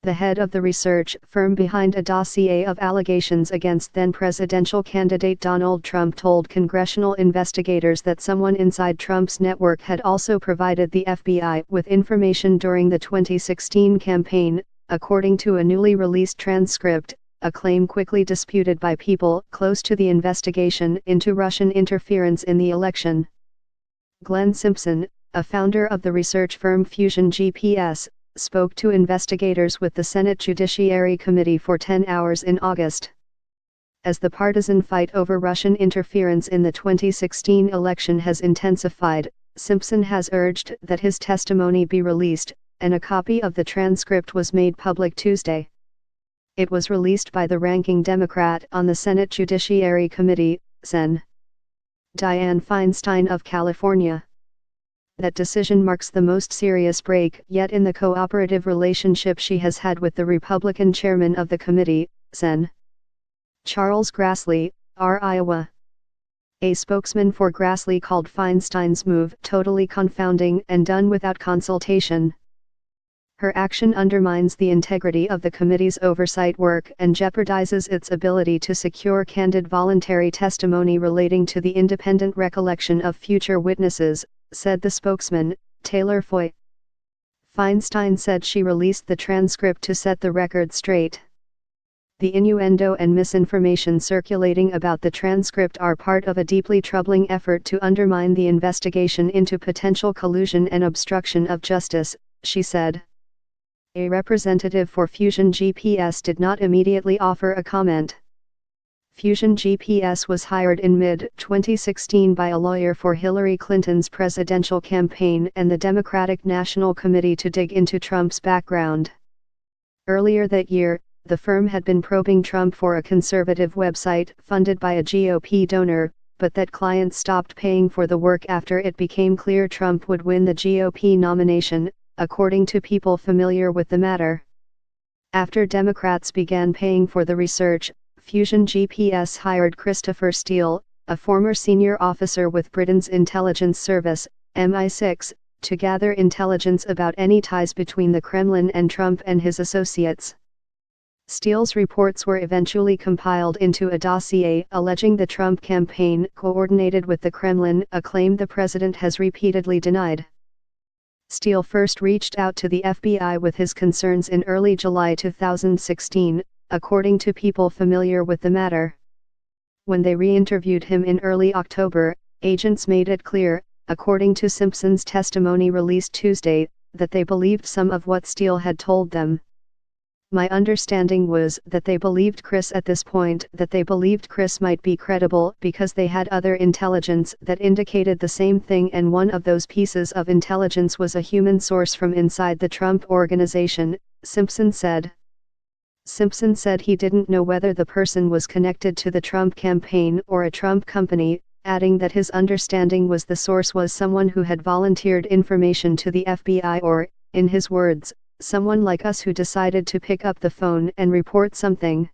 the head of the research firm behind a dossier of allegations against then-presidential candidate Donald Trump, told congressional investigators that someone inside Trump's network had also provided the FBI with information during the 2016 campaign, according to a newly released transcript, a claim quickly disputed by people close to the investigation into Russian interference in the election. Glenn Simpson, a founder of the research firm Fusion GPS, spoke to investigators with the Senate Judiciary Committee for 10 hours in August. As the partisan fight over Russian interference in the 2016 election has intensified, Simpson has urged that his testimony be released, and a copy of the transcript was made public Tuesday. It was released by the ranking Democrat on the Senate Judiciary Committee, Sen. Dianne Feinstein of California. That decision marks the most serious break yet in the cooperative relationship she has had with the Republican chairman of the committee, Sen. Charles Grassley, R. Iowa. A spokesman for Grassley called Feinstein's move totally confounding and done without consultation. Her action undermines the integrity of the committee's oversight work and jeopardizes its ability to secure candid voluntary testimony relating to the independent recollection of future witnesses, said the spokesman, Taylor Foy. Feinstein said she released the transcript to set the record straight. The innuendo and misinformation circulating about the transcript are part of a deeply troubling effort to undermine the investigation into potential collusion and obstruction of justice, she said. A representative for Fusion GPS did not immediately offer a comment. Fusion GPS was hired in mid-2016 by a lawyer for Hillary Clinton's presidential campaign and the Democratic National Committee to dig into Trump's background. Earlier that year, the firm had been probing Trump for a conservative website funded by a GOP donor, but that clients stopped paying for the work after it became clear Trump would win the GOP nomination, according to people familiar with the matter. After Democrats began paying for the research, Fusion GPS hired Christopher Steele, a former senior officer with Britain's intelligence service, MI6, to gather intelligence about any ties between the Kremlin and Trump and his associates. Steele's reports were eventually compiled into a dossier alleging the Trump campaign coordinated with the Kremlin, a claim the president has repeatedly denied. Steele first reached out to the FBI with his concerns in early July 2016, according to people familiar with the matter. When they re-interviewed him in early October, agents made it clear, according to Simpson's testimony released Tuesday, that they believed some of what Steele had told them. My understanding was that they believed Chris at this point, that they believed Chris might be credible because they had other intelligence that indicated the same thing, and one of those pieces of intelligence was a human source from inside the Trump organization, Simpson said. Simpson said he didn't know whether the person was connected to the Trump campaign or a Trump company, adding that his understanding was the source was someone who had volunteered information to the FBI or, in his words, someone like us who decided to pick up the phone and report something.